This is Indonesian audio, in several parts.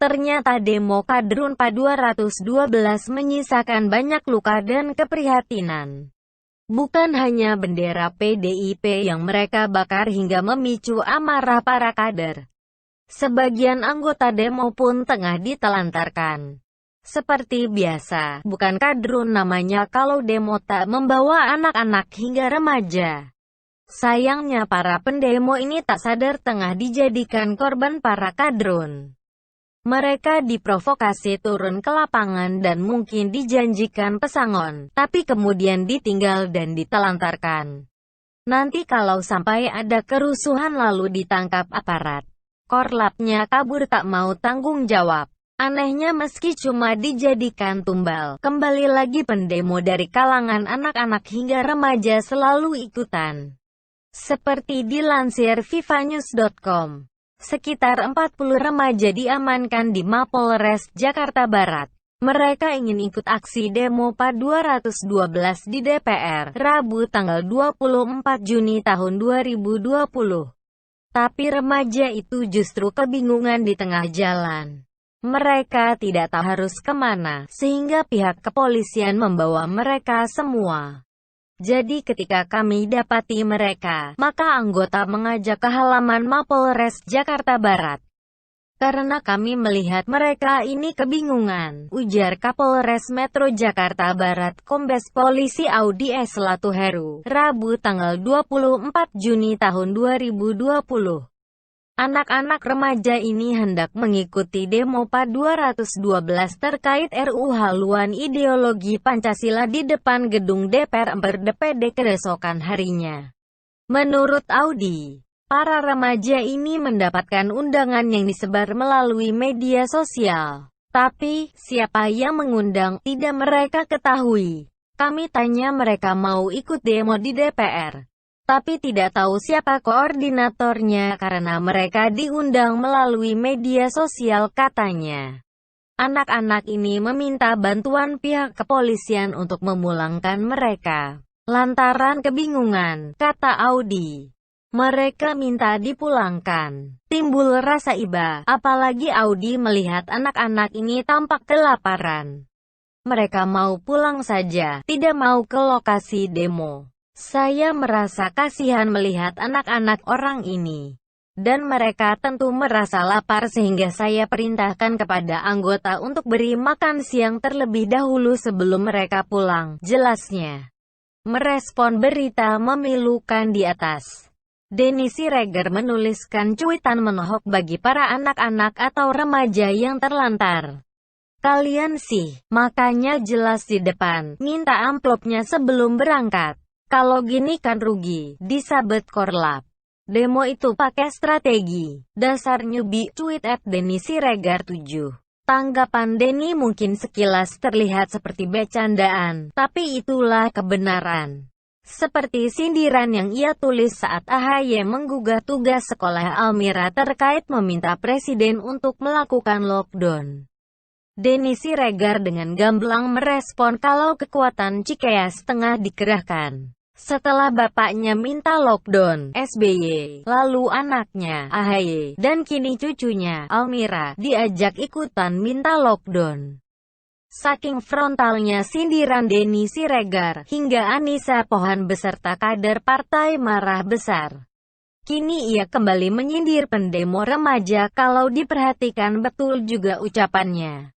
Ternyata demo Kadrun PA 212 menyisakan banyak luka dan keprihatinan. Bukan hanya bendera PDIP yang mereka bakar hingga memicu amarah para kader. Sebagian anggota demo pun tengah ditelantarkan. Seperti biasa, bukan Kadrun namanya kalau demo tak membawa anak-anak hingga remaja. Sayangnya para pendemo ini tak sadar tengah dijadikan korban para Kadrun. Mereka diprovokasi turun ke lapangan dan mungkin dijanjikan pesangon, tapi kemudian ditinggal dan ditelantarkan. Nanti kalau sampai ada kerusuhan lalu ditangkap aparat, korlapnya kabur tak mau tanggung jawab. Anehnya meski cuma dijadikan tumbal, kembali lagi pendemo dari kalangan anak-anak hingga remaja selalu ikutan. Seperti dilansir vivanews.com. Sekitar 40 remaja diamankan di Mapolres Jakarta Barat. Mereka ingin ikut aksi demo PA 212 di DPR, Rabu tanggal 24 Juni tahun 2020. Tapi remaja itu justru kebingungan di tengah jalan. Mereka tidak tahu harus kemana, sehingga pihak kepolisian membawa mereka semua. Jadi ketika kami dapati mereka, maka anggota mengajak ke halaman Mapolres Jakarta Barat. Karena kami melihat mereka ini kebingungan, ujar Kapolres Metro Jakarta Barat Kombes Polisi Audi S. Latuheru, Rabu tanggal 24 Juni tahun 2020. Anak-anak remaja ini hendak mengikuti demo PA 212 terkait RUU haluan ideologi Pancasila di depan gedung DPR DPD keesokan harinya. Menurut Audi, para remaja ini mendapatkan undangan yang disebar melalui media sosial. Tapi, siapa yang mengundang, tidak mereka ketahui. Kami tanya mereka mau ikut demo di DPR. Tapi tidak tahu siapa koordinatornya karena mereka diundang melalui media sosial katanya. Anak-anak ini meminta bantuan pihak kepolisian untuk memulangkan mereka. Lantaran kebingungan, kata Audi. Mereka minta dipulangkan. Timbul rasa iba, apalagi Audi melihat anak-anak ini tampak kelaparan. Mereka mau pulang saja, tidak mau ke lokasi demo. Saya merasa kasihan melihat anak-anak orang ini. Dan mereka tentu merasa lapar sehingga saya perintahkan kepada anggota untuk beri makan siang terlebih dahulu sebelum mereka pulang, jelasnya. Merespon berita memilukan di atas, Denny Siregar menuliskan cuitan menohok bagi para anak-anak atau remaja yang terlantar. Kalian sih, makanya jelas di depan, minta amplopnya sebelum berangkat. Kalau gini kan rugi, disabet korlap. Demo itu pakai strategi. Dasar nyubi, tweet @Denny Siregar 7. Tanggapan Denny mungkin sekilas terlihat seperti bercandaan, tapi itulah kebenaran. Seperti sindiran yang ia tulis saat AHY menggugah tugas sekolah Almira terkait meminta presiden untuk melakukan lockdown. Denny Siregar dengan gamblang merespon kalau kekuatan Cikeas tengah dikerahkan. Setelah bapaknya minta lockdown, SBY, lalu anaknya, AHY, dan kini cucunya, Almira, diajak ikutan minta lockdown. Saking frontalnya sindiran Denny Siregar, hingga Anissa Pohan beserta kader partai marah besar. Kini ia kembali menyindir pendemo remaja kalau diperhatikan betul juga ucapannya.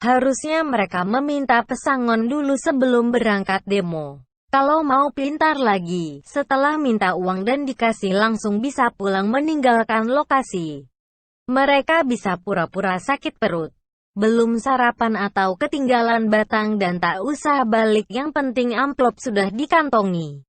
Harusnya mereka meminta pesangon dulu sebelum berangkat demo. Kalau mau pintar lagi, setelah minta uang dan dikasih langsung bisa pulang meninggalkan lokasi. Mereka bisa pura-pura sakit perut, belum sarapan atau ketinggalan batang dan tak usah balik, yang penting amplop sudah dikantongi.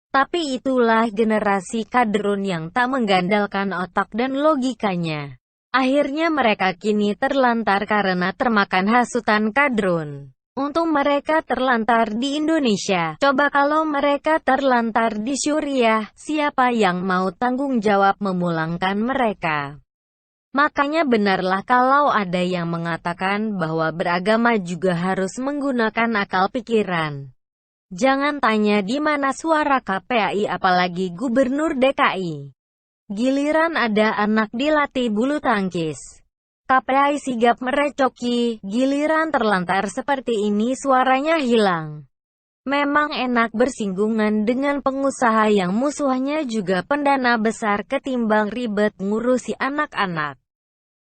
Tapi itulah generasi kadrun yang tak mengandalkan otak dan logikanya. Akhirnya mereka kini terlantar karena termakan hasutan kadrun. Untung mereka terlantar di Indonesia. Coba kalau mereka terlantar di Suriah, siapa yang mau tanggung jawab memulangkan mereka? Makanya benarlah kalau ada yang mengatakan bahwa beragama juga harus menggunakan akal pikiran. Jangan tanya di mana suara KPAI apalagi Gubernur DKI. Giliran ada anak dilatih bulu tangkis. KPI sigap merecoki, giliran terlantar seperti ini suaranya hilang. Memang enak bersinggungan dengan pengusaha yang musuhnya juga pendana besar ketimbang ribet ngurusi anak-anak.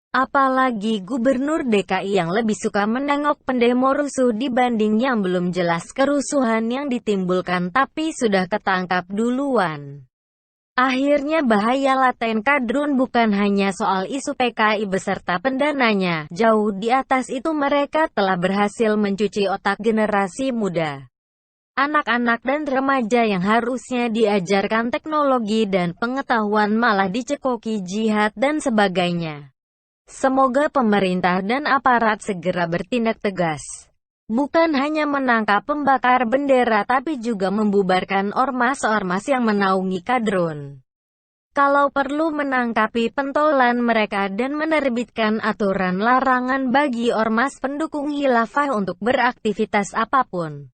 Apalagi Gubernur DKI yang lebih suka menengok pendemo rusuh dibanding yang belum jelas kerusuhan yang ditimbulkan tapi sudah ketangkap duluan. Akhirnya bahaya laten kadrun bukan hanya soal isu PKI beserta pendananya, jauh di atas itu mereka telah berhasil mencuci otak generasi muda. Anak-anak dan remaja yang harusnya diajarkan teknologi dan pengetahuan malah dicekoki jihad dan sebagainya. Semoga pemerintah dan aparat segera bertindak tegas. Bukan hanya menangkap pembakar bendera tapi juga membubarkan ormas-ormas yang menaungi kadrun. Kalau perlu menangkapi pentolan mereka dan menerbitkan aturan larangan bagi ormas pendukung khilafah untuk beraktivitas apapun.